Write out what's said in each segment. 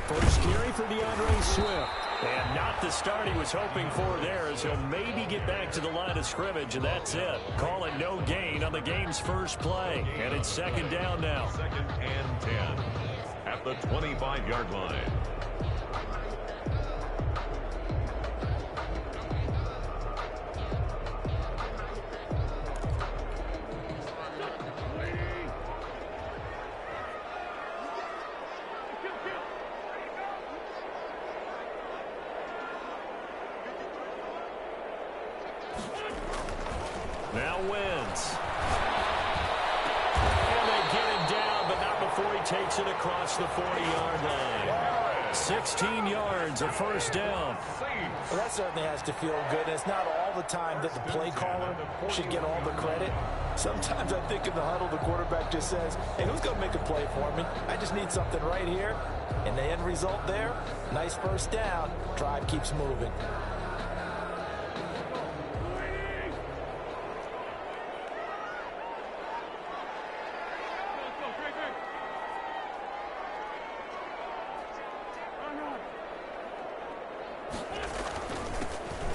First carry for DeAndre Swift. And not the start he was hoping for there, as he'll maybe get back to the line of scrimmage, and that's it. Call it no gain on the game's first play. And it's second down now. 2nd and 10 at the 25-yard line. Now Wentz. And they get him down, but not before he takes it across the 40-yard line. 16 yards, a first down. Well, that certainly has to feel good. And it's not all the time that the play caller should get all the credit. Sometimes I think in the huddle, the quarterback just says, hey, who's going to make a play for me? I just need something right here. And the end result there, nice first down. Drive keeps moving.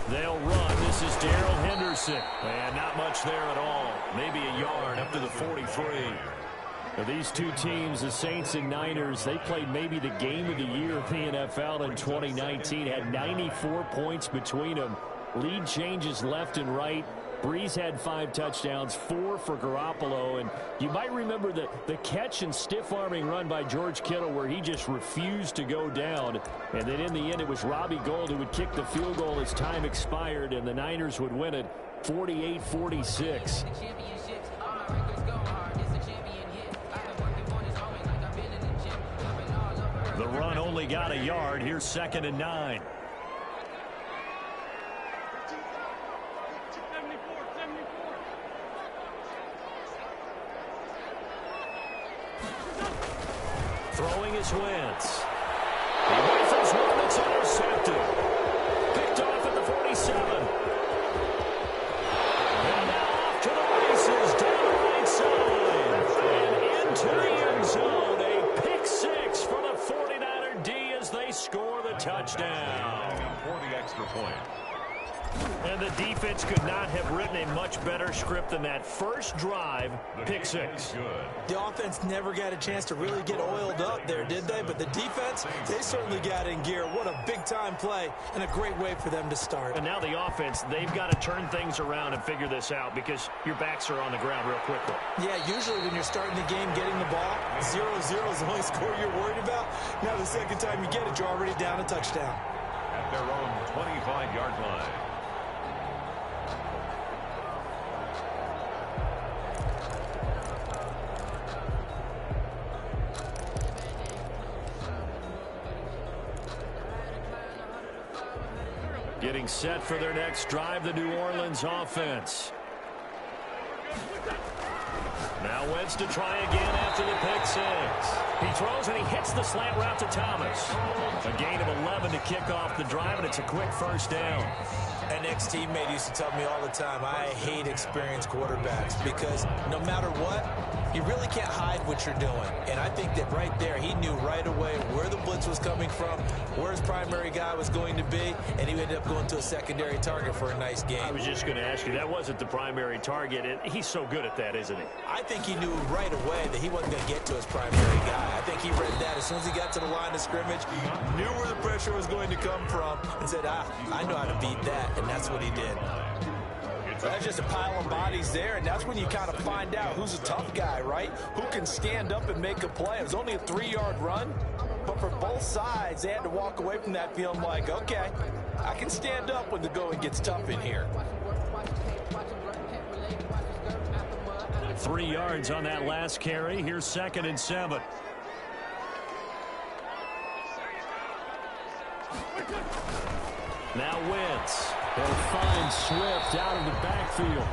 They'll run. This is Darrell Henderson. And not much there at all. Maybe a yard up to the 43. Now, these two teams, the Saints and Niners, they played maybe the game of the year of the NFL in 2019. Had 94 points between them. Lead changes left and right. Breeze had 5 touchdowns, 4 for Garoppolo. And you might remember the catch and stiff-arming run by George Kittle where he just refused to go down. And then in the end, it was Robbie Gould who would kick the field goal as time expired, and the Niners would win it 48-46. The run only got a yard. Here's 2nd and 9. Throwing is Wentz. He rifles one that's intercepted. Picked off at the 47. And now off to the races down the right side. And into the end zone. A pick 6 for the 49er D as they score the touchdown. For the extra point. And the defense could not have written a much better script than that first drive, pick 6. The offense never got a chance to really get oiled up there, did they? But the defense, they certainly got in gear. What a big-time play and a great way for them to start. And now the offense, they've got to turn things around and figure this out because your backs are on the ground real quickly. Yeah, usually when you're starting the game, getting the ball, 0-0 is the only score you're worried about. Now the second time you get it, you're already down a touchdown. At their own 25-yard line. Getting set for their next drive, the New Orleans offense. Now Wentz to try again after the pick 6. He throws and he hits the slant route to Thomas. A gain of 11 to kick off the drive, and it's a quick first down. An ex-teammate used to tell me all the time, I hate experienced quarterbacks because no matter what, you really can't hide what you're doing. And I think that right there, he knew right away where the blitz was coming from, where his primary guy was going to be, and he ended up going to a secondary target for a nice game. I was just going to ask you, that wasn't the primary target. He's so good at that, isn't he? I think he knew right away that he wasn't going to get to his primary guy. I think he read that as soon as he got to the line of scrimmage, knew where the pressure was going to come from, and said, I know how to beat that, and that's what he did. That's just a pile of bodies there, and that's when you kind of find out who's a tough guy, right? Who can stand up and make a play. It was only a 3-yard run, but for both sides, they had to walk away from that feeling like, okay, I can stand up when the going gets tough in here. 3 yards on that last carry. Here's 2nd and 7. Now Wentz. He'll find Swift out of the backfield.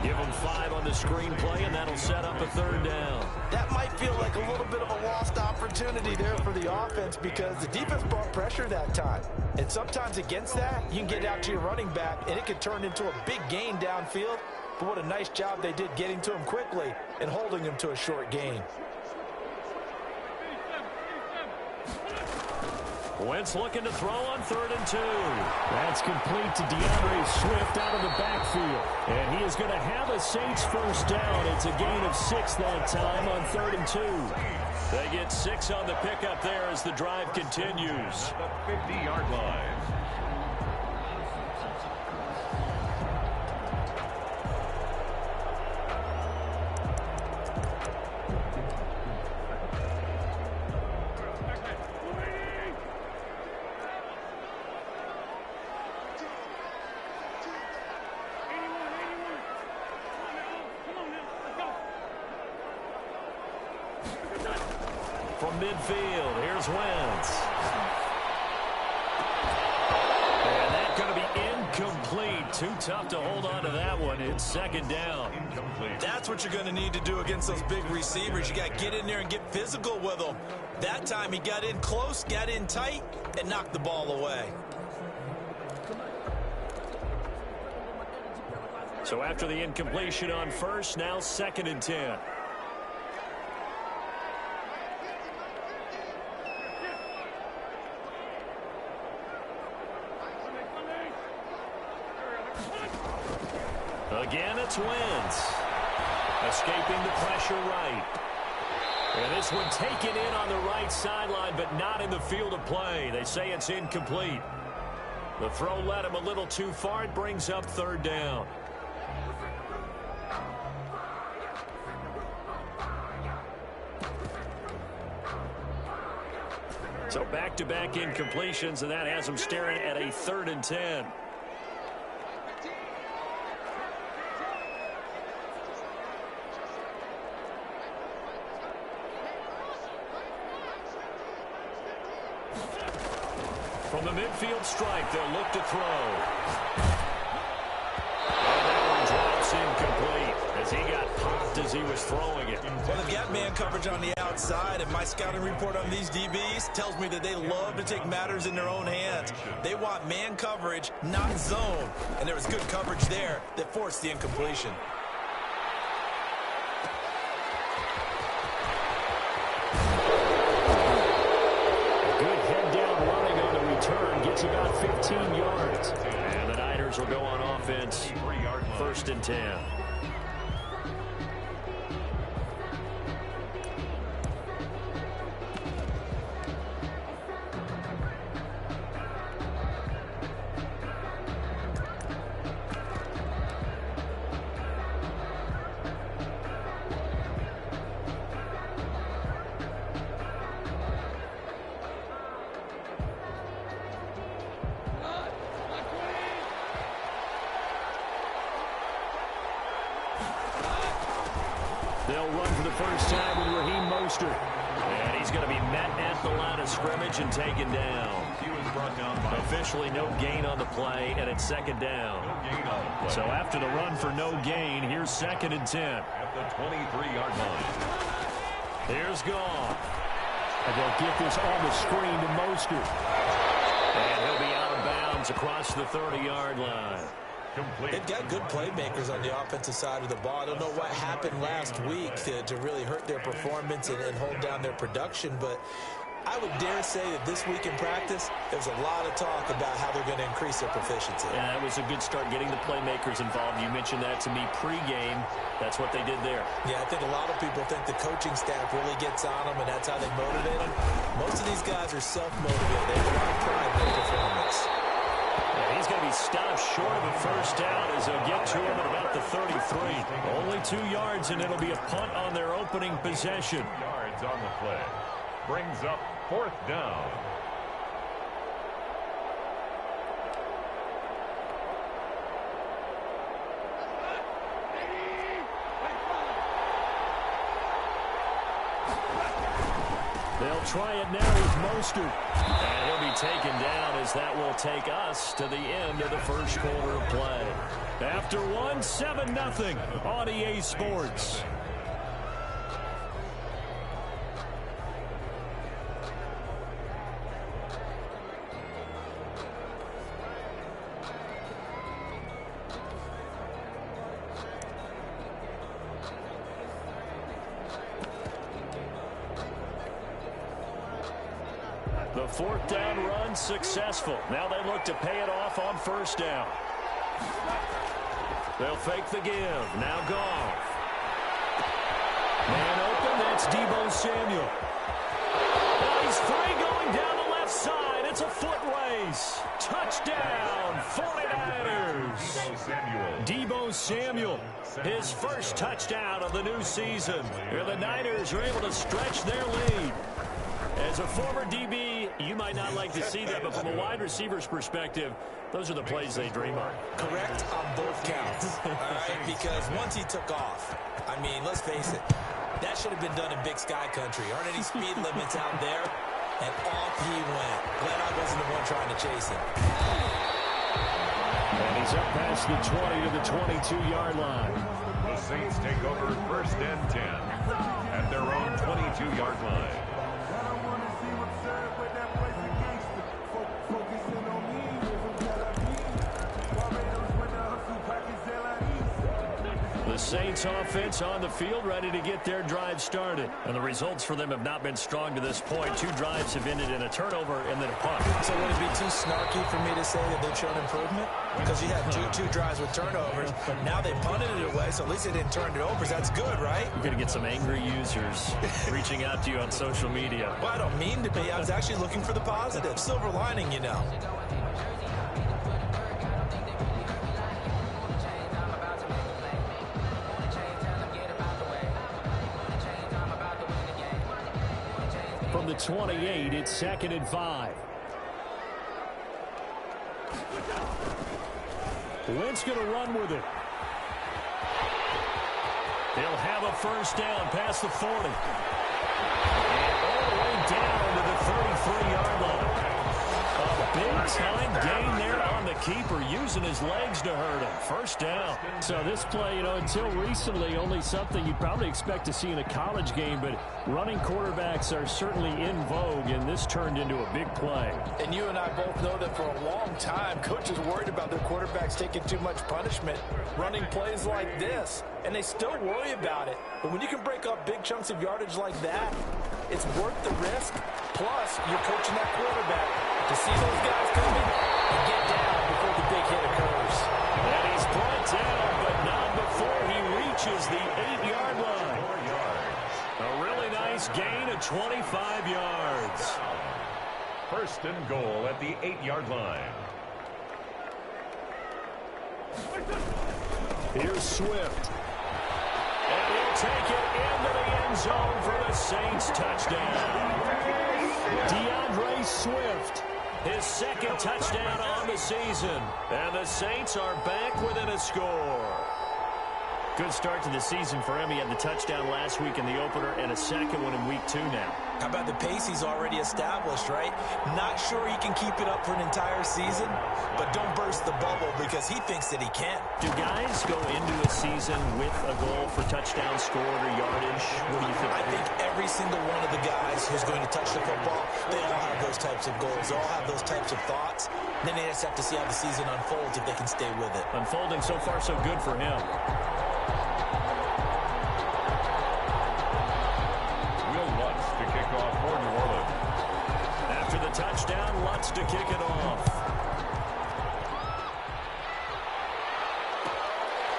Give him 5 on the screenplay, and that'll set up a 3rd down. That might feel like a little bit of a lost opportunity there for the offense because the defense brought pressure that time. And sometimes against that, you can get out to your running back, and it could turn into a big gain downfield. But what a nice job they did getting to him quickly and holding him to a short gain. Wentz looking to throw on 3rd and 2. That's complete to DeAndre Swift out of the backfield. And he is going to have a Saints first down. It's a gain of 6 that time on 3rd and 2. They get 6 on the pickup there as the drive continues. The 50-yard line. From midfield, here's Wentz. And that's going to be incomplete. Too tough to hold on to that one. It's 2nd down. Incomplete. That's what you're going to need to do against those big receivers. You got to get in there and get physical with them. That time he got in close, got in tight, and knocked the ball away. So after the incompletion on 1st, now 2nd and 10. Again, it's Wentz. Escaping the pressure right. And this one taken in on the right sideline, but not in the field of play. They say it's incomplete. The throw led him a little too far. It brings up 3rd down. So back-to-back incompletions, and that has him staring at a 3rd and 10. From the midfield stripe, they'll look to throw. And that one drops incomplete as he got popped as he was throwing it. Well, they've got man coverage on the outside, and my scouting report on these DBs tells me that they love to take matters in their own hands. They want man coverage, not zone. And there was good coverage there that forced the incompletion. Gets about 15 yards. And the Niners will go on offense. 1st and 10. They'll run for the first time with Raheem Mostert. And he's going to be met at the line of scrimmage and taken down. He was brought down by Officially no gain on the play, and it's 2nd down. no gain on the play. So after the run for no gain, here's 2nd and 10. At the 23-yard line. Here's Goff. And they'll get this on the screen to Mostert. And he'll be out of bounds across the 30-yard line. Complete. They've got good playmakers on the offensive side of the ball. I don't know what happened last week to really hurt their performance and hold down their production, but I would dare say that this week in practice, there's a lot of talk about how they're going to increase their proficiency. Yeah, that was a good start getting the playmakers involved. You mentioned that to me pregame. That's what they did there. Yeah, I think a lot of people think the coaching staff really gets on them, and that's how they motivate them. Most of these guys are self-motivated. They have a lot of pride in their performance. Yeah, he's going to be stopped short of a first down as they'll get to him at about the 33. Only 2 yards, and it'll be a punt on their opening possession. Yards on the play. Brings up 4th down. They'll try it now with Mostert. And he'll be taken down as that will take us to the end of the first quarter of play. After one, 7-0 on EA Sports. The fourth down run successful. Now they look to pay it off on first down. They'll fake the give. Now Goff. Man open, that's Deebo Samuel. Now he's free going down the left side. It's a foot race. Touchdown, 49ers. Deebo Samuel, his first touchdown of the new season. Here the Niners are able to stretch their lead. As a former DB, you might not like to see that, but from a wide receiver's perspective, those are the plays they dream of. Correct on both counts, all right? Because once he took off, I mean, let's face it, that should have been done in Big Sky Country. Aren't any speed limits out there? And off he went. Glad I wasn't the one trying to chase him. And he's up past the 20 to the 22-yard line. The Saints take over 1st and 10 at their own 22-yard line. The Saints offense on the field, ready to get their drive started. And the results for them have not been strong to this point. 2 drives have ended in a turnover and then a punt. So would it be too snarky for me to say that they've shown improvement? Because you had two drives with turnovers. Now they punted it away, so at least they didn't turn it over. So that's good, right? You're going to get some angry users reaching out to you on social media. Well, I don't mean to be. I was actually looking for the positive. Silver lining, you know. From the 28, it's 2nd and 5. Wentz going to run with it. He'll have a first down past the 40. And all the way down to the 33-yard line. A big-time gain there on the keeper, using his legs to hurt him. First down. So this play, until recently, only something you'd probably expect to see in a college game, but running quarterbacks are certainly in vogue, and this turned into a big play. And you and I both know that for a long time, coaches worried about their quarterbacks taking too much punishment, running plays like this, and they still worry about it. But when you can break up big chunks of yardage like that, it's worth the risk. Plus, you're coaching that quarterback to see those guys coming and get down before the big hit occurs. And he's brought down, but not before he reaches the 8-yard line. A really nice gain of 25 yards. 1st and goal at the 8-yard line. Here's Swift. And he'll take it into the end zone for the Saints touchdown. DeAndre Swift, his 2nd touchdown on the season. And the Saints are back within a score. Good start to the season for him. He had the touchdown last week in the opener and a 2nd one in week 2 now. How about the pace he's already established, right? Not sure he can keep it up for an entire season, but don't burst the bubble because he thinks that he can. Do guys go into a season with a goal for touchdown scored or yardage? What do you think? I think every single one of the guys who's going to touch the football, they all have those types of goals. They all have those types of thoughts. Then they just have to see how the season unfolds if they can stay with it. Unfolding so far so good for him. After the touchdown, Lutz to kick it off.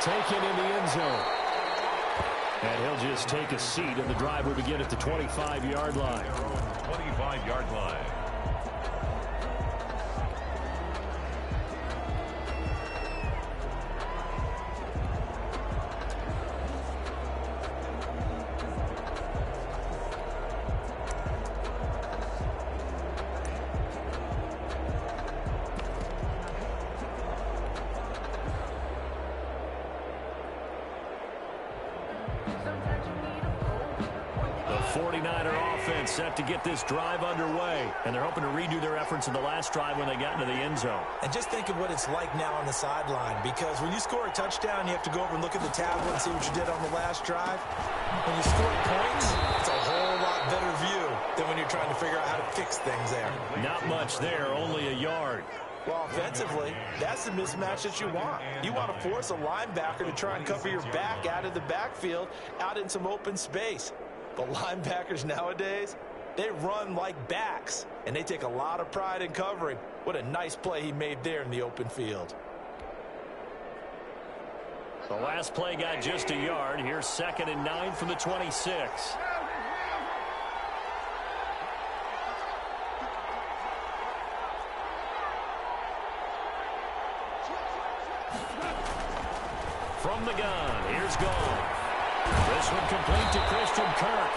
Taken in the end zone. And he'll just take a seat, and the drive will begin at the 25-yard line. 25-yard line. Set to get this drive underway, and they're hoping to redo their efforts in the last drive when they got into the end zone. And just think of what it's like now on the sideline, because when you score a touchdown, you have to go over and look at the tablet and see what you did on the last drive. When you score points, it's a whole lot better view than when you're trying to figure out how to fix things there. Not much there, only a yard. Well, offensively, that's the mismatch that you want. You want to force a linebacker to try and cover your back out of the backfield, out in some open space. But linebackers nowadays, They run like backs, and they take a lot of pride in covering. What a nice play he made there in the open field. The last play got just a yard. Here's 2nd and 9 from the 26. From the gun, here's Goff. This one complete to Christian Kirk.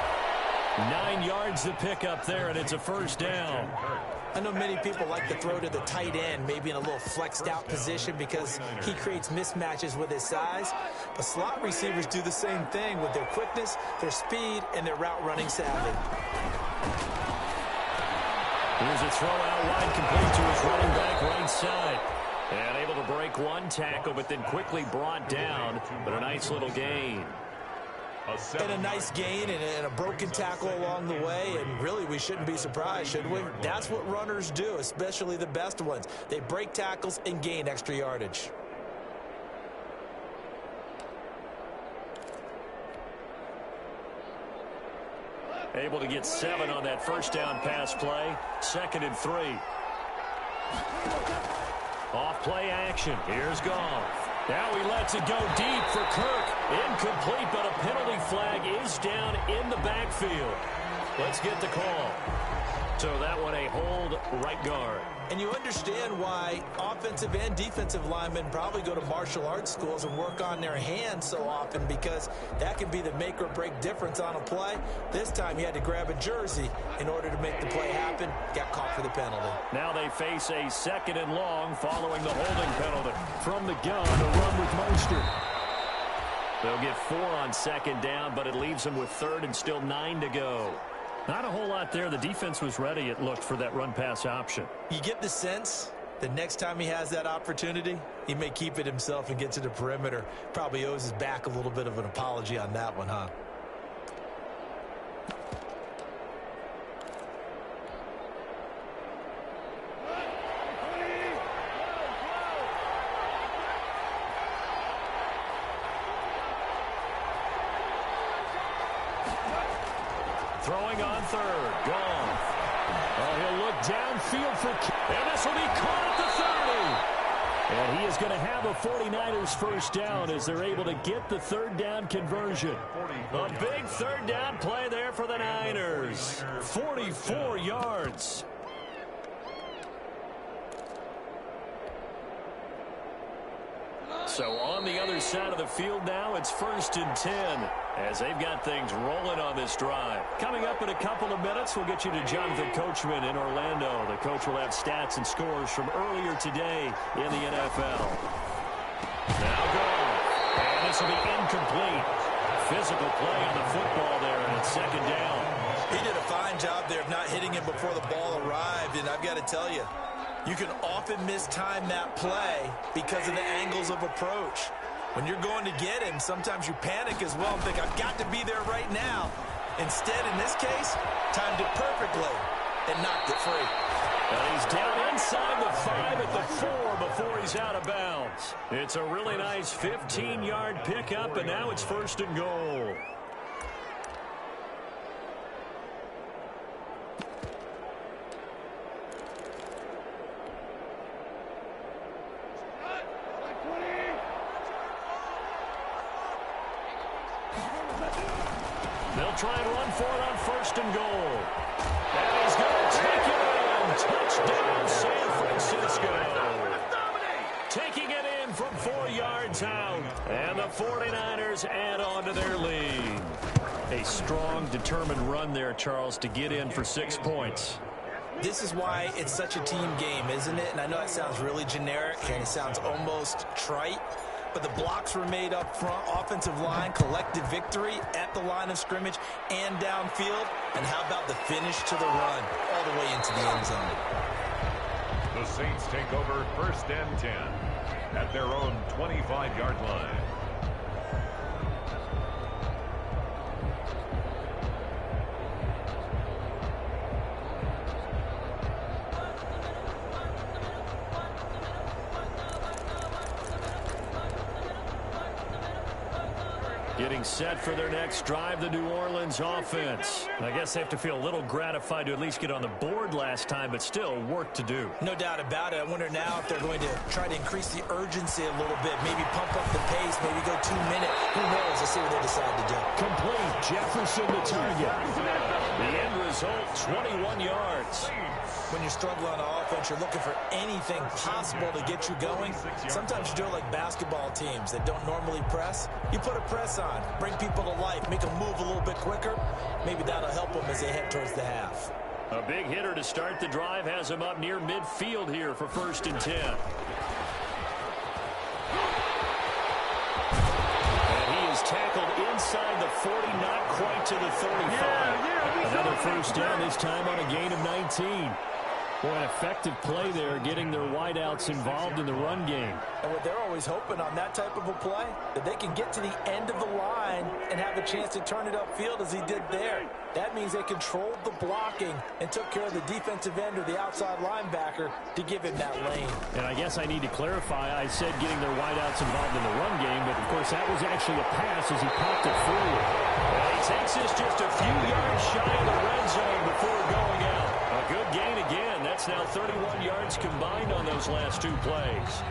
9 yards to pick up there, and it's a first down. I know many people like to throw to the tight end, maybe in a little flexed out position because he creates mismatches with his size. But slot receivers do the same thing with their quickness, their speed, and their route running savvy. Here's a throw out wide, complete to his running back right side. And able to break one tackle, but then quickly brought down. But a nice little gain. And a nice gain and a broken tackle along the way. And really, we shouldn't be surprised, should we? That's what runners do, especially the best ones. They break tackles and gain extra yardage. Able to get 7 on that first down pass play. 2nd and 3. Off play action. Here's Goff. Now he lets it go deep for Kirk. Incomplete, but a penalty flag is down in the backfield. Let's get the call. So that one a hold right guard. And you understand why offensive and defensive linemen probably go to martial arts schools and work on their hands so often, because that can be the make or break difference on a play. This time he had to grab a jersey in order to make the play happen. Got caught for the penalty. Now they face a 2nd and long following the holding penalty. From the gun, a run with Mostert. They'll get 4 on 2nd down, but it leaves them with 3rd and still 9 to go. Not a whole lot there. The defense was ready, it looked, for that run-pass option. You get the sense the next time he has that opportunity, he may keep it himself and get to the perimeter. Probably owes his back a little bit of an apology on that one, huh? Throwing on 3rd. Goff. Oh, he'll look downfield for... And this will be caught at the 30. And he is going to have a 49ers first down as they're able to get the 3rd down conversion. A big 3rd down play there for the Niners. 44 yards. So on the other side of the field now, it's 1st and 10 as they've got things rolling on this drive. Coming up in a couple of minutes, we'll get you to Jonathan Coachman in Orlando. The coach will have stats and scores from earlier today in the NFL. Now Goff. And this will be incomplete. Physical play on the football there, and it's 2nd down. He did a fine job there of not hitting him before the ball arrived, and I've got to tell you, you can often mistime that play because of the angles of approach. When you're going to get him, sometimes you panic as well and think, I've got to be there right now. Instead, in this case, timed it perfectly and knocked it free. And he's down inside the 5 at the 4 before he's out of bounds. It's a really nice 15-yard pickup, and now it's 1st and goal. They'll try and run for it on 1st and goal. And he's going to take it in. Touchdown, San Francisco. Taking it in from 4 yards out. And the 49ers add on to their lead. A strong, determined run there, Charles, to get in for 6 points. This is why it's such a team game, isn't it? And I know it sounds really generic and it sounds almost trite, but the blocks were made up front, offensive line, collected victory at the line of scrimmage and downfield. And how about the finish to the run all the way into the end zone? The Saints take over 1st and 10 at their own 25-yard line. Getting set for their next drive, the New Orleans offense. I guess they have to feel a little gratified to at least get on the board last time, but still work to do. No doubt about it. I wonder now if they're going to try to increase the urgency a little bit, maybe pump up the pace, maybe go 2 minutes. Who knows? Let's see what they decide to do. Complete. Jefferson the target. The end result, 21 yards. When you're struggling on offense, you're looking for anything possible to get you going. Sometimes you do it like basketball teams that don't normally press. You put a press on, bring people to life, make them move a little bit quicker. Maybe that'll help them as they head towards the half. A big hitter to start the drive has him up near midfield here for 1st and 10. And he is tackled inside the 40, not quite to the 35. Another 1st down, this time on a gain of 19. Boy, an effective play there, getting their wideouts involved in the run game. And what they're always hoping on that type of a play, that they can get to the end of the line and have a chance to turn it upfield as he did there. That means they controlled the blocking and took care of the defensive end or the outside linebacker to give him that lane. And I guess I need to clarify, I said getting their wideouts involved in the run game, but of course that was actually a pass as he popped it forward. Well, he takes this just a few yards shy of the red zone before going out. A good gain again. That's now 31 yards combined on those last 2 plays.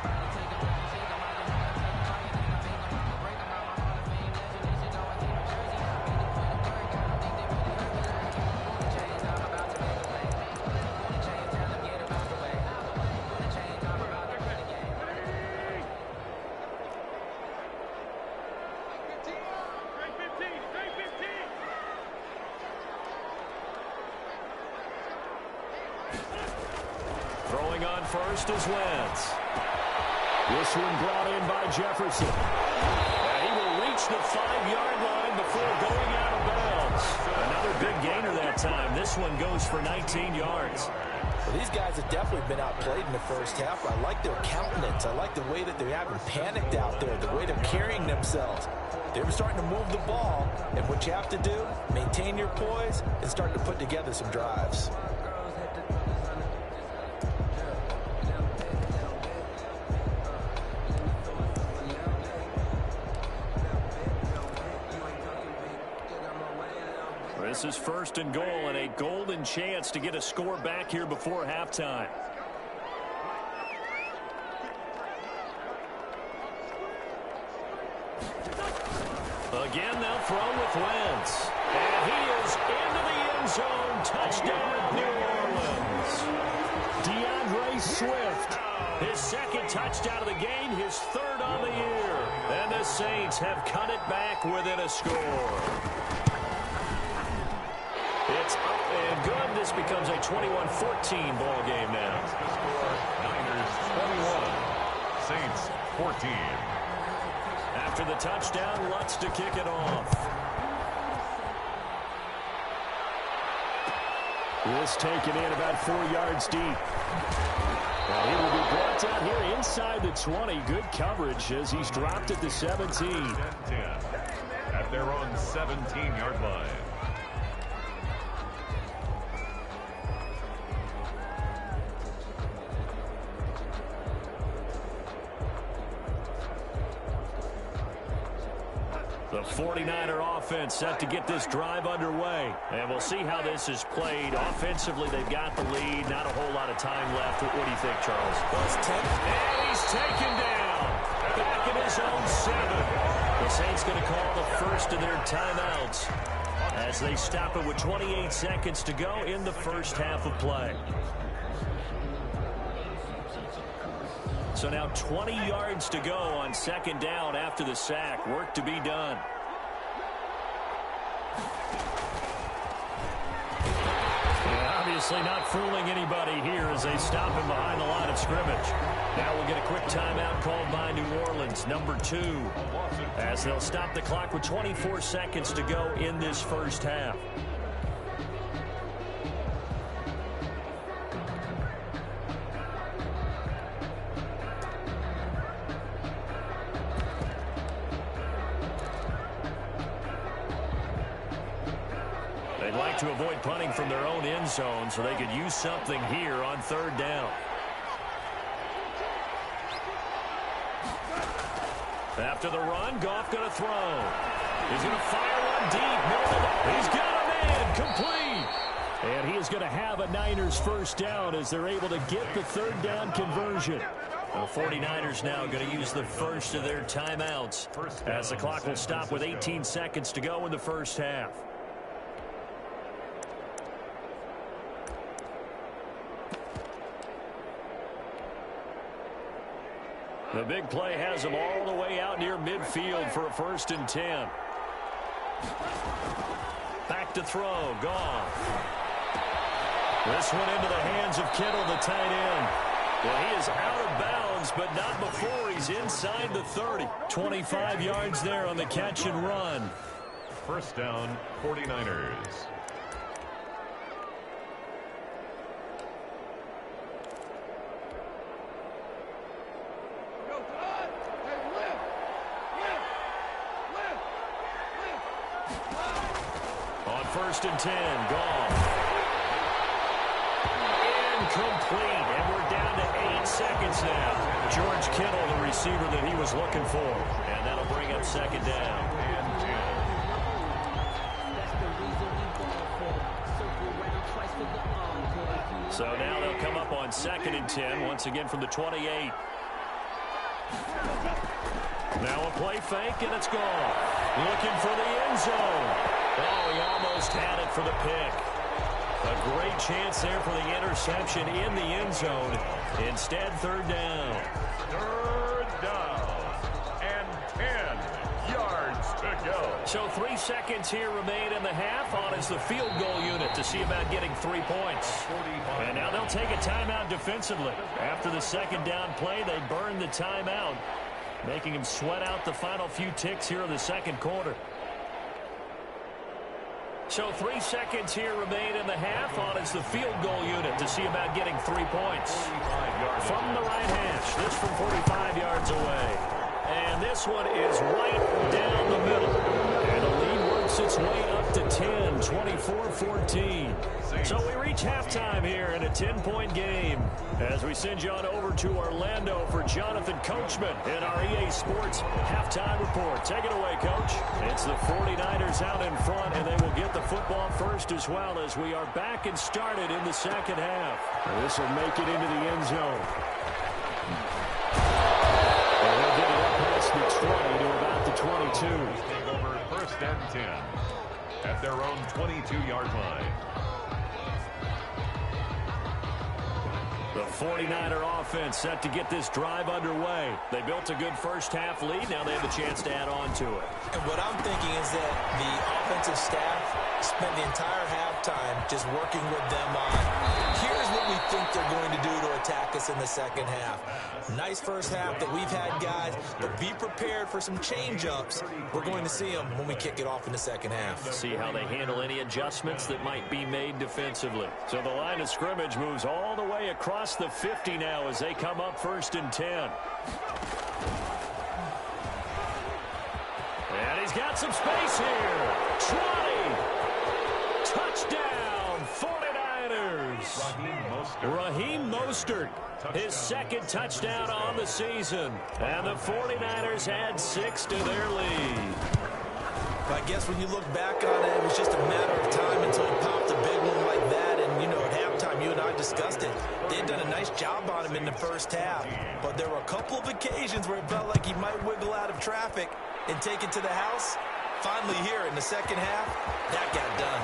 Throwing on first is Wentz. This one brought in by Jefferson. And he will reach the 5-yard line before going out of bounds. Another big gainer that time. This one goes for 19 yards. Well, these guys have definitely been outplayed in the first half. I like their countenance. I like the way that they haven't panicked out there, the way they're carrying themselves. They're starting to move the ball, and what you have to do, maintain your poise and start to put together some drives. This is 1st and goal and a golden chance to get a score back here before halftime. Again, they'll throw with Wentz. And he is into the end zone. Touchdown, New Orleans. DeAndre Swift. His 2nd touchdown of the game, his 3rd on the year. And the Saints have cut it back within a score. It's up and good. This becomes a 21-14 ball game now. Niners 21, Saints 14. After the touchdown, Lutz to kick it off. This taken in about 4 yards deep. Well, he will be brought down here inside the 20. Good coverage as he's dropped at the 17. 10-10 at their own 17-yard line. The 49er offense set to get this drive underway. And we'll see how this is played. Offensively, they've got the lead. Not a whole lot of time left. What do you think, Charles? And he's taken down. Back in his own 7. The Saints going to call the first of their timeouts as they stop it with 28 seconds to go in the first half of play. So now 20 yards to go on 2nd down after the sack. Work to be done. And obviously not fooling anybody here as they stop him behind the line of scrimmage. Now we'll get a quick timeout called by New Orleans, number 2, as they'll stop the clock with 24 seconds to go in this first half. To avoid punting from their own end zone so they could use something here on 3rd down. After the run, Goff going to throw. He's going to fire one deep. He's got a man. Complete. And he is going to have a Niners first down as they're able to get the third down conversion. The 49ers now going to use the first of their timeouts as the clock will stop with 18 seconds to go in the first half. The big play has him all the way out near midfield for a 1st and 10. Back to throw. Gone. This one into the hands of Kittle, the tight end. Well, he is out of bounds, but not before he's inside the 30. 25 yards there on the catch and run. First down, 49ers. On 1st and 10, gone. Incomplete, and we're down to 8 seconds now. George Kittle, the receiver that he was looking for. And that'll bring up 2nd down. And 10. So now they'll come up on 2nd and 10, once again from the 28. Now a play fake, and it's gone. Looking for the end zone. Oh, he almost had it for the pick. A great chance there for the interception in the end zone. Instead, 3rd down. 3rd down. And 10 yards to go. So 3 seconds here remain in the half. On is the field goal unit to see about getting 3 points. And now they'll take a timeout defensively. After the 2nd down play, they burn the timeout, making him sweat out the final few ticks here in the 2nd quarter. So 3 seconds here remain in the half. On is the field goal unit to see about getting 3 points. From the right hash, this from 45 yards away. And this one is right down the middle. And the lead works its way up to 10, 24-14. So we reach halftime here in a 10-point game as we send you on over to Orlando for Jonathan Coachman in our EA Sports halftime report. Take it away, Coach. It's the 49ers out in front, and they will get the football first as well as we are back and started in the 2nd half. This will make it into the end zone. And they'll get it up past the 20 to about the 22. Take over 1st and 10 at their own 22-yard line. The 49er offense set to get this drive underway. They built a good first half lead. Now they have a chance to add on to it. And what I'm thinking is that the offensive staff spent the entire halftime just working with them on, here's what we think they're going to do to attack us in the 2nd half. Nice first half that we've had, guys, but be prepared for some change-ups. We're going to see them when we kick it off in the 2nd half. See how they handle any adjustments that might be made defensively. So the line of scrimmage moves all the way across the 50 now as they come up 1st and 10. And he's got some space here. 20. Touchdown, 49ers. Raheem Mostert, his 2nd touchdown on the season. And the 49ers add 6 to their lead. I guess when you look back on it, it was just a matter of time until he popped a big one like that. And, you know, at halftime, you and I discussed it. They had done a nice job on him in the first half. But there were a couple of occasions where it felt like he might wiggle out of traffic and take it to the house. Finally here in the 2nd half, that got done.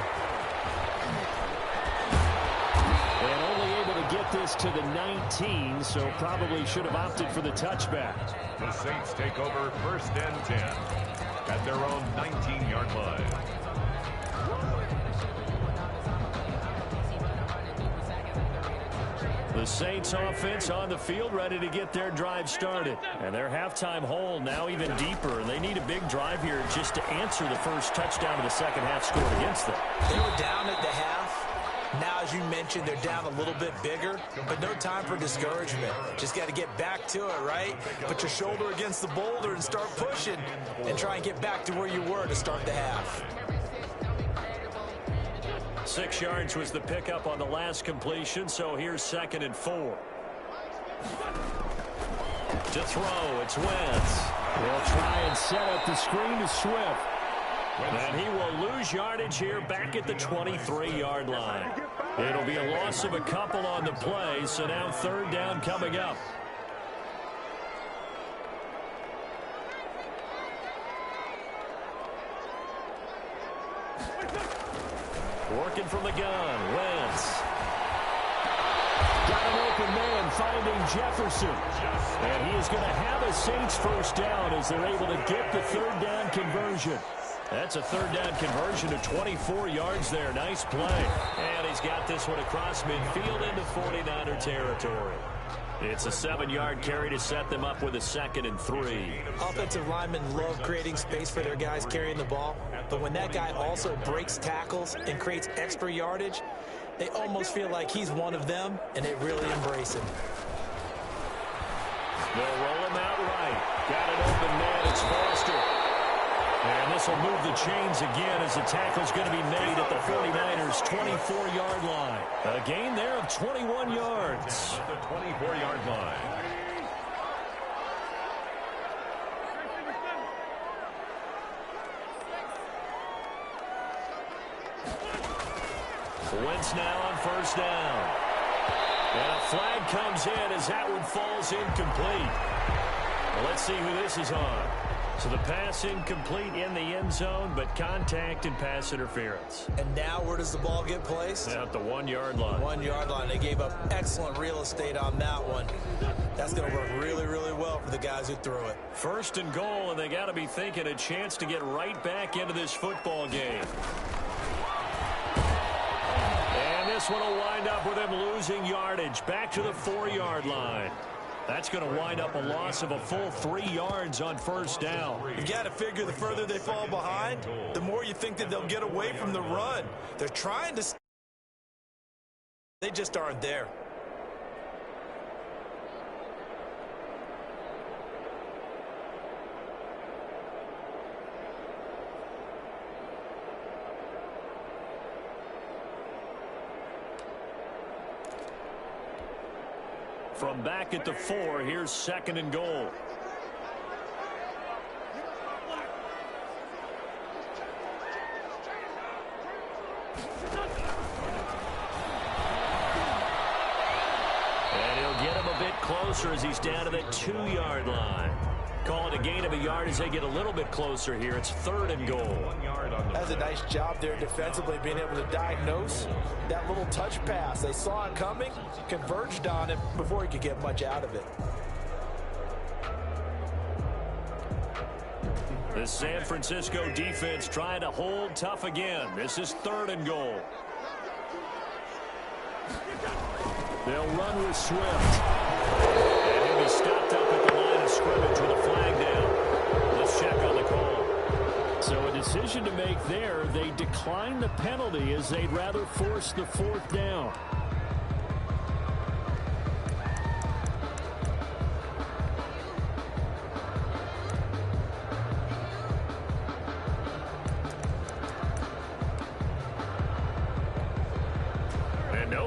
And only able to get this to the 19, so probably should have opted for the touchback. The Saints take over 1st and 10 at their own 19-yard line. The Saints offense on the field ready to get their drive started. And their halftime hole now even deeper. And they need a big drive here just to answer the first touchdown of the 2nd half scored against them. They were down at the half. Now, as you mentioned, they're down a little bit bigger, but no time for discouragement. Just got to get back to it, right? Put your shoulder against the boulder and start pushing and try and get back to where you were to start the half. 6 yards was the pickup on the last completion, so here's 2nd and 4. To throw, it's Wentz. They'll try and set up the screen to Swift. And he will lose yardage here back at the 23-yard line. It'll be a loss of a couple on the play, so now third down coming up. Working from the gun, Wentz. Got an open man finding Jefferson. And he is going to have a Saints first down as they're able to get the third down conversion. That's a third down conversion to 24 yards there. Nice play. And he's got this one across midfield into 49er territory. It's a 7-yard carry to set them up with a 2nd and 3. Offensive linemen love creating space for their guys carrying the ball. But when that guy also breaks tackles and creates extra yardage, they almost feel like he's one of them, and they really embrace him. They'll roll him out right. Got an open man. It's Foster. And this will move the chains again as the tackle's going to be made at the 49ers' 24-yard line. A gain there of 21 yards. At the 24-yard line. Wentz now on first down. And a flag comes in as that one falls incomplete. Well, let's see who this is on. So the pass incomplete in the end zone, but contact and pass interference. And now where does the ball get placed? At the 1-yard line. 1-yard line. They gave up excellent real estate on that one. That's going to work really, really well for the guys who threw it. First and goal, and they got to be thinking a chance to get right back into this football game. And this one will wind up with him losing yardage back to the 4-yard line. That's going to wind up a loss of a full 3 yards on first down. You've got to figure the further they fall behind, the more you think that they'll get away from the run. They're trying to... They just aren't there. From back at the 4, here's 2nd and goal. And he'll get him a bit closer as he's down to the 2-yard line. Call it a gain of a yard as they get a little bit closer here. It's 3rd and goal. 1 yard on the That's a nice job there defensively, being able to diagnose that little touch pass. They saw it coming, converged on it before he could get much out of it. The San Francisco defense trying to hold tough again. This is 3rd and goal. They'll run with Swift. And he'll be stopped up at the line of scrimmage with a flag down. Let's check on the call. So a decision to make there. They decline the penalty as they'd rather force the 4th down.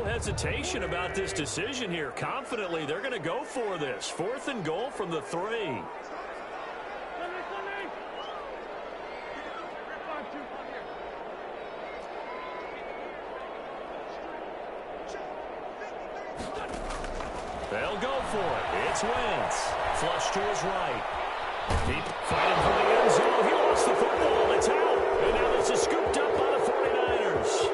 Hesitation about this decision here. Confidently, they're going to go for this. 4th and goal from the 3. They'll go for it. It's Wentz. Flush to his right. Deep fighting for the end zone. He lost the football. It's out. And now this is scooped up by the 49ers.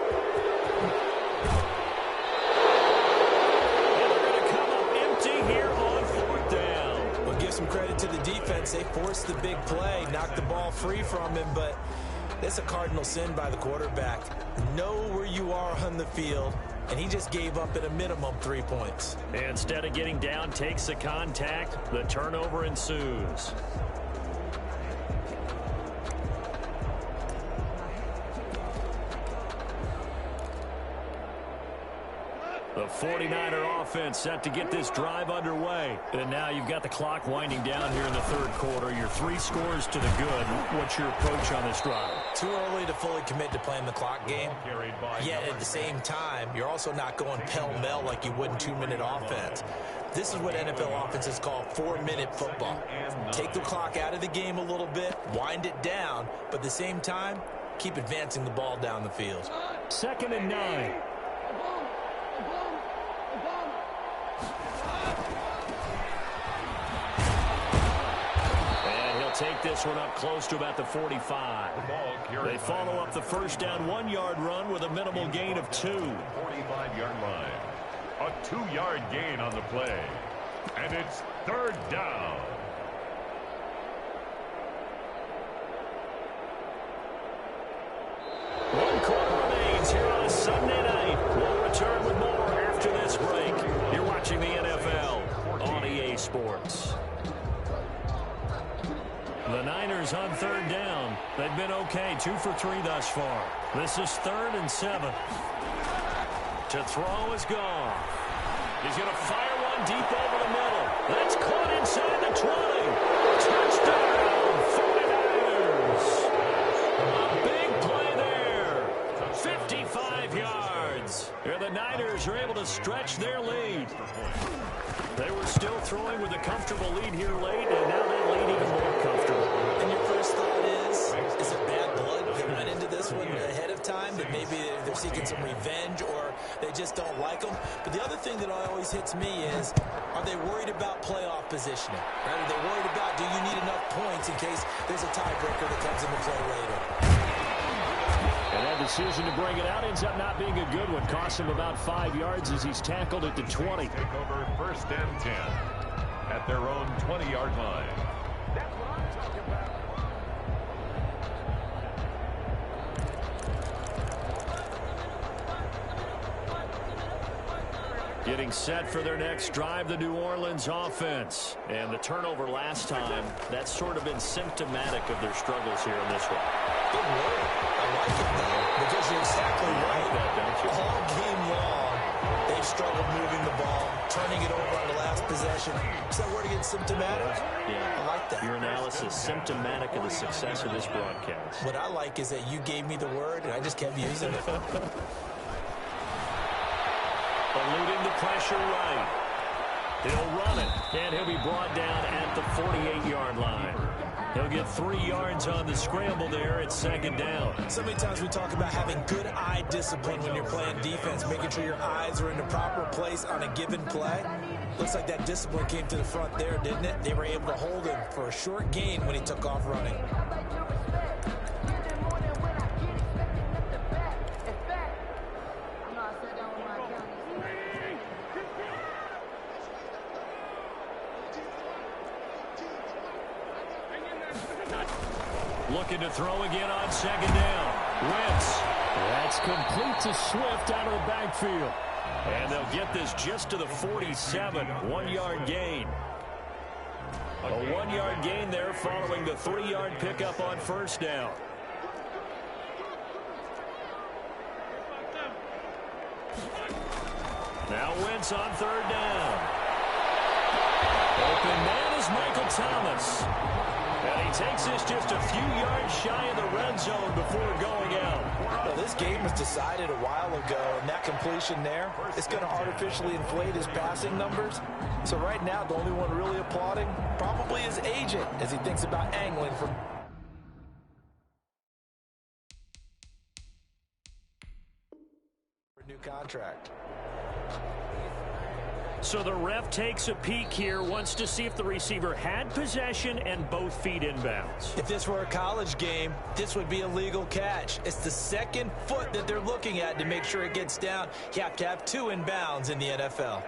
Some credit to the defense. They forced the big play, knocked the ball free from him, but it's a cardinal sin by the quarterback. Know where you are on the field, and he just gave up at a minimum 3 points. Instead of getting down, takes the contact. The turnover ensues. The 49er offense set to get this drive underway. And now you've got the clock winding down here in the third quarter. You're 3 scores to the good. What's your approach on this drive? Too early to fully commit to playing the clock game. Yet at the same time, you're also not going pell-mell like you would in 2-minute offense. This is what NFL offenses call 4-minute football. Take the clock out of the game a little bit, wind it down, but at the same time, keep advancing the ball down the field. 2nd and 9. Take this one up close to about the 45. They follow up the first down 1-yard run with a minimal gain of 2. 45-yard line. A 2-yard gain on the play. And it's 3rd down. One quarter remains here on a Sunday night. We'll return with more after this break. You're watching the NFL on EA Sports. The Niners on 3rd down. They've been okay, 2 for 3 thus far. This is 3rd and 7. To throw is gone. He's going to fire one deep over the middle. That's caught inside the 20. Touchdown, 49ers. A big play there. 55 yards. Here the Niners are able to stretch their lead. They were still throwing with a comfortable lead here late, and now that lead even more comfortable. And your first thought is it bad blood that went into this one ahead of time, that maybe they're seeking some revenge or they just don't like them? But the other thing that always hits me is, are they worried about playoff positioning? Right? Are they worried about, do you need enough points in case there's a tiebreaker that comes into play later? And that decision to bring it out ends up not being a good one. Cost him about 5 yards as he's tackled at the 20. Take over 1st and 10 at their own 20-yard line. That's what I'm talking about. Getting set for their next drive, the New Orleans offense. And the turnover last time, that's sort of been symptomatic of their struggles here in this one. Good word. I like it, though, because you're exactly right. All game long, they've struggled moving the ball, turning it over on the last possession. Is that word again, symptomatic? Yeah. I like that. Your analysis, symptomatic of the success of this broadcast. What I like is that you gave me the word, and I just kept using it. Eluding the pressure right. He'll run it, and he'll be brought down at the 48-yard line. He'll get 3 yards on the scramble there at 2nd down. So many times we talk about having good eye discipline when you're playing defense, making sure your eyes are in the proper place on a given play. Looks like that discipline came to the front there, didn't it? They were able to hold him for a short gain when he took off running. Looking to throw again on 2nd down. Wentz. That's complete to Swift out of the backfield. And they'll get this just to the 47. 1-yard gain. A 1-yard gain there following the 3-yard pickup on 1st down. Now Wentz on 3rd down. Open man is Michael Thomas. And he takes this just a few yards shy of the red zone before going out. Well, this game was decided a while ago, and that completion there, it's going to artificially inflate his passing numbers. So right now, the only one really applauding probably his agent as he thinks about angling for a new contract. So the ref takes a peek here, wants to see if the receiver had possession and both feet inbounds. If this were a college game, this would be a legal catch. It's the 2nd foot that they're looking at to make sure it gets down. You have to have 2 inbounds in the NFL.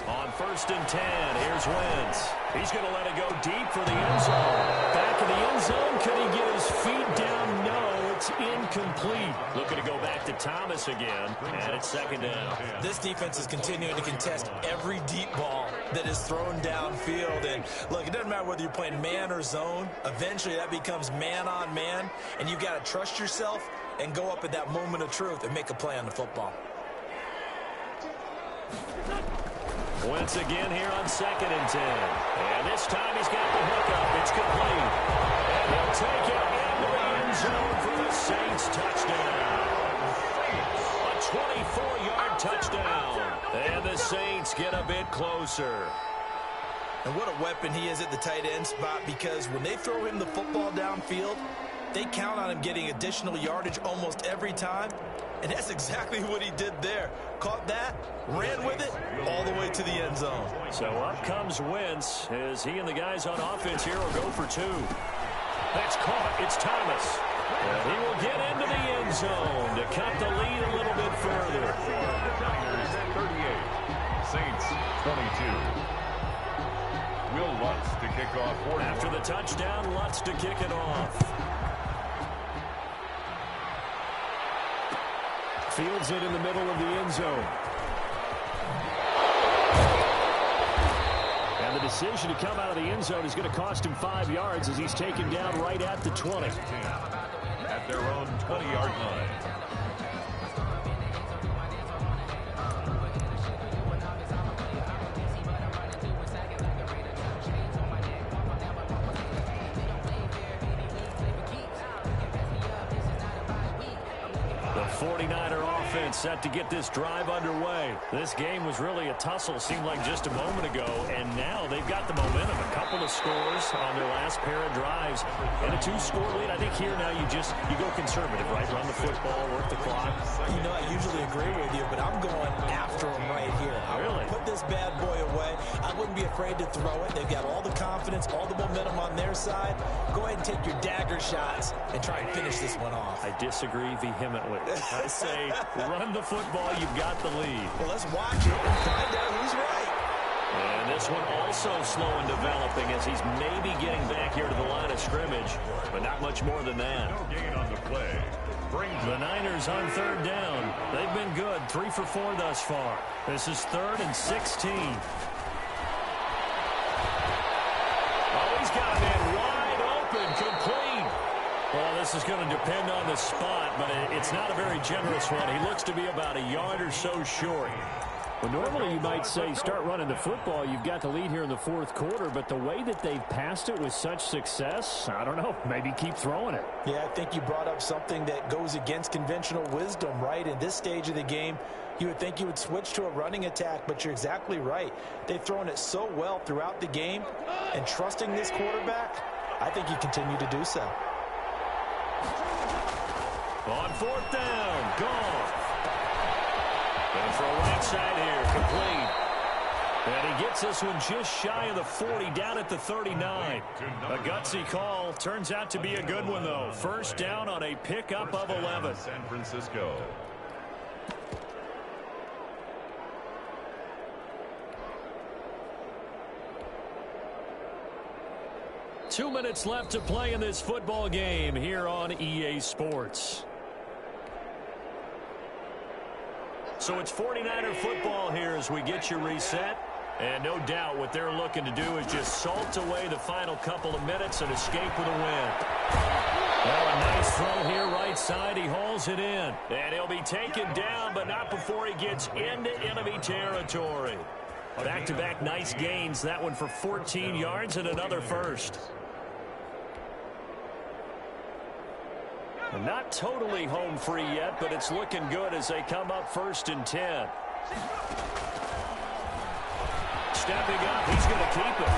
On 1st and 10, here's Wentz. He's going to let it go deep for the end zone. Back in the end zone, can he get his feet down? No. That's incomplete. Looking to go back to Thomas again, and it's second down. This defense is continuing to contest every deep ball that is thrown downfield. And look, it doesn't matter whether you're playing man or zone. Eventually, that becomes man on man, and you've got to trust yourself and go up at that moment of truth and make a play on the football. Once again here on 2nd and 10. And this time he's got the hookup. It's complete. And he'll take it into the end zone for the Saints touchdown. A 24-yard touchdown. And the Saints get a bit closer. And what a weapon he is at the tight end spot, because when they throw him the football downfield, they count on him getting additional yardage almost every time. And that's exactly what he did there. Caught that, ran with it, all the way to the end zone. So up comes Wentz as he and the guys on offense here will go for 2. That's caught. It's Thomas. And he will get into the end zone to cut the lead a little bit further. Niners 38, Saints 22. Will Lutz to kick off. After the touchdown, Lutz to kick it off. Fields it in the middle of the end zone. And the decision to come out of the end zone is going to cost him 5 yards as he's taken down right at the 20. At their own 20-yard line. The 49er offense set to get this drive underway. This game was really a tussle, seemed like just a moment ago, and now they've got the momentum. A couple of scores on their last pair of drives, and a 2-score lead. I think here now you go conservative, right? Run the football, work the clock. You know, I usually agree with you, but I'm going after him right here. Really? Put this bad boy away. I wouldn't be afraid to throw it. They've got all the confidence, all the momentum on their side. Go ahead and take your dagger shots and try and finish this one off. I disagree vehemently. I say run the football, you've got the lead. Well, let's watch it and find out who's right. And this one also slow in developing as he's maybe getting back here to the line of scrimmage, but not much more than that. No gain on the play. The Niners on 3rd down. They've been good, 3 for 4 thus far. This is 3rd and 16. Oh, he's got a man wide open, complete. Well, this is going to depend on the spot, but it's not a very generous one. He looks to be about a yard or so short. Well, normally you might say start running the football. You've got the lead here in the 4th quarter, but the way that they've passed it with such success, I don't know, maybe keep throwing it. Yeah, I think you brought up something that goes against conventional wisdom, right? In this stage of the game, you would think you would switch to a running attack, but you're exactly right. They've thrown it so well throughout the game, and trusting this quarterback, I think you continue to do so. On 4th down, Goff. And for a right side here, complete. And he gets this one just shy of the 40, down at the 39. A gutsy call. Turns out to be a good one, though. 1st down on a pickup of 11. San Francisco. Two minutes left to play in this football game here on EA Sports. So it's 49er football here as we get you reset. And no doubt what they're looking to do is just salt away the final couple of minutes and escape with a win. Well, a nice throw here right side. He hauls it in. And he'll be taken down, but not before he gets into enemy territory. Back-to-back nice gains. That one for 14 yards and another first. Not totally home free yet, but it's looking good as they come up 1st and 10. Stepping up, he's going to keep it.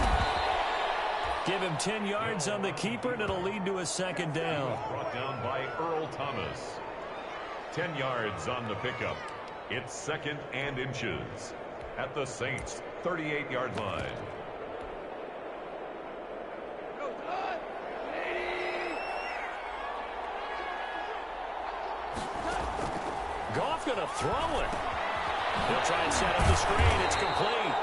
Give him 10 yards on the keeper, and it'll lead to a 2nd down. Brought down by Earl Thomas. 10 yards on the pickup. It's 2nd and inches at the Saints' 38-yard line. Goff going to throw it. He'll try and set up the screen. It's complete.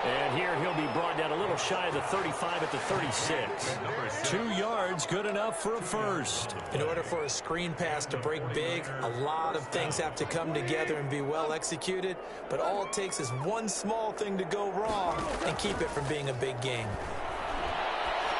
And here he'll be brought down a little shy of the 35 at the 36. 2 yards, good enough for a first. In order for a screen pass to break big, a lot of things have to come together and be well executed. But all it takes is one small thing to go wrong and keep it from being a big game.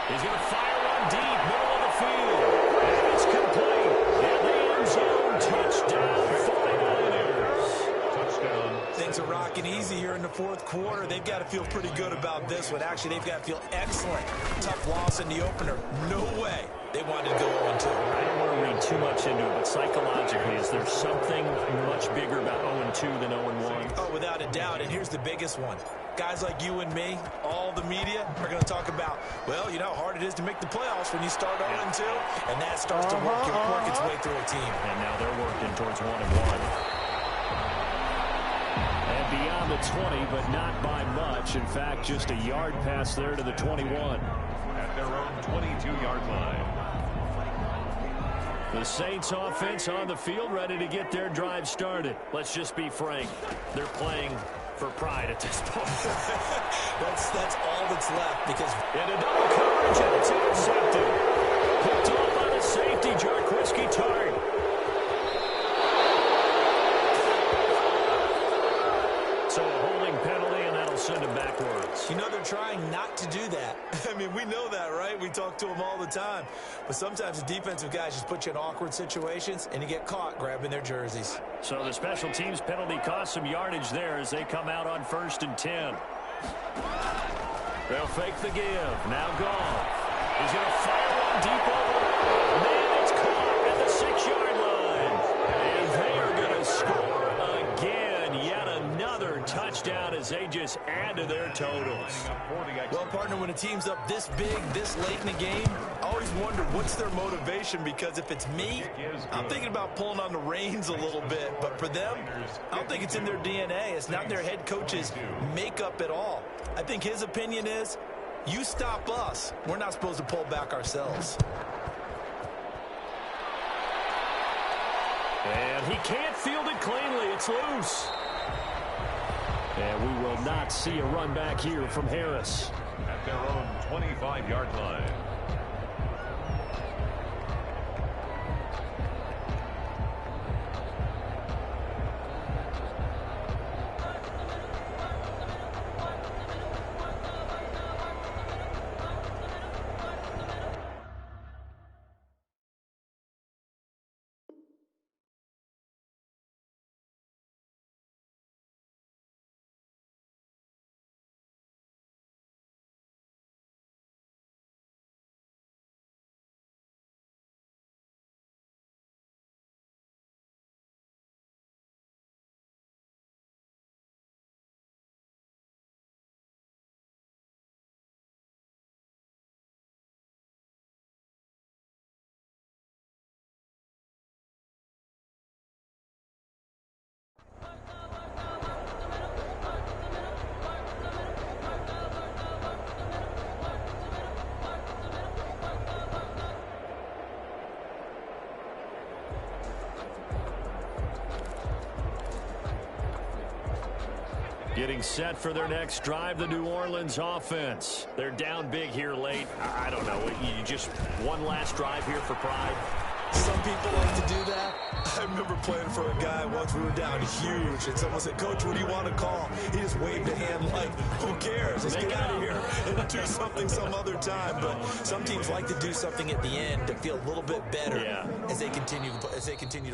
He's going to fire one deep, middle of the field. And it's complete. In the end zone, touchdown, 49ers. Touchdown. Things are rocking easy here in the fourth quarter. They've got to feel pretty good about this one. Actually, they've got to feel excellent. Tough loss in the opener. No way they wanted to go 0-2. I don't want to read too much into it, but psychologically, is there something much bigger about 0-2 than 0-1? Oh, without a doubt. And here's the biggest one. Guys like you and me, all the media, are going to talk about, well, you know how hard it is to make the playoffs when you start 0-2. And that starts to work its way through a team. And now they're working towards 1-1. And beyond the 20, but not by much. In fact, just a yard pass there to the 21. At their own 22-yard line. The Saints offense on the field, ready to get their drive started. Let's just be frank. They're playing for pride at this point. That's all that's left because into double coverage, and it's intercepted. Picked off by the safety, Jarquiski Tartt. So a holding penalty, and that'll send him backwards. You know, they're trying not to do that. I mean, we know that, right? We talk to them all the time. But sometimes the defensive guys just put you in awkward situations, and you get caught grabbing their jerseys. So the special teams penalty cost some yardage there as they come out on 1st and 10. They'll fake the give. Now Goff. He's going to fire one deep over. Man, it's caught at the 6-yard line. And they are going to score again. Yet another touchdown as they just add to their totals. Well, partner, when a team's up this big, this late in the game, I always wonder what's their motivation, because if it's me, I'm thinking about pulling on the reins a little bit. But for them, I don't think it's in their DNA. It's not their head coach's makeup at all. I think his opinion is, you stop us, we're not supposed to pull back ourselves. And he can't field it cleanly. It's loose. And we will not see a run back here from Harris. At their own 25-yard line. Getting set for their next drive, the New Orleans offense. They're down big here late. I don't know. You just one last drive here for pride. Some people like to do that. I remember playing for a guy once. We were down huge, and someone said, "Coach, what do you want to call?" He just waved a hand like, "Who cares? Let's get out of here and do something some other time." But some teams like to do something at the end to feel a little bit better as they continue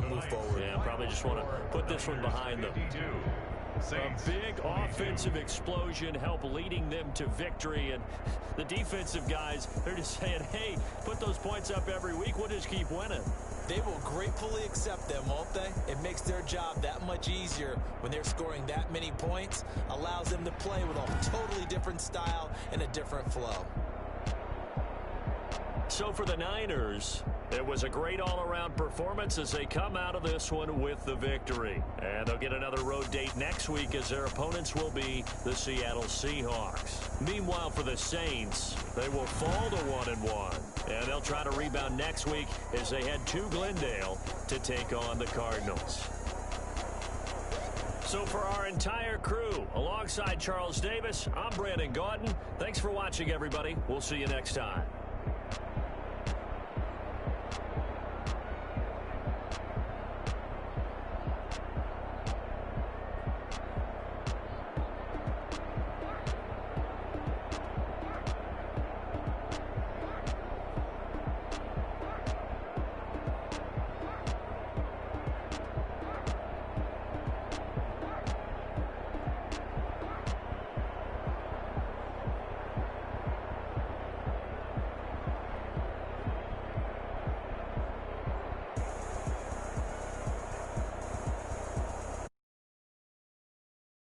to move forward. Yeah, probably just want to put this one behind them. A big offensive explosion helped leading them to victory, and the defensive guys, they're just saying, hey, put those points up every week, we'll just keep winning. They will gratefully accept them, won't they? It makes their job that much easier when they're scoring that many points, allows them to play with a totally different style and a different flow. So for the Niners, it was a great all-around performance as they come out of this one with the victory. And they'll get another road date next week as their opponents will be the Seattle Seahawks. Meanwhile, for the Saints, they will fall to 1-1. And they'll try to rebound next week as they head to Glendale to take on the Cardinals. So for our entire crew, alongside Charles Davis, I'm Brandon Gaudin. Thanks for watching, everybody. We'll see you next time.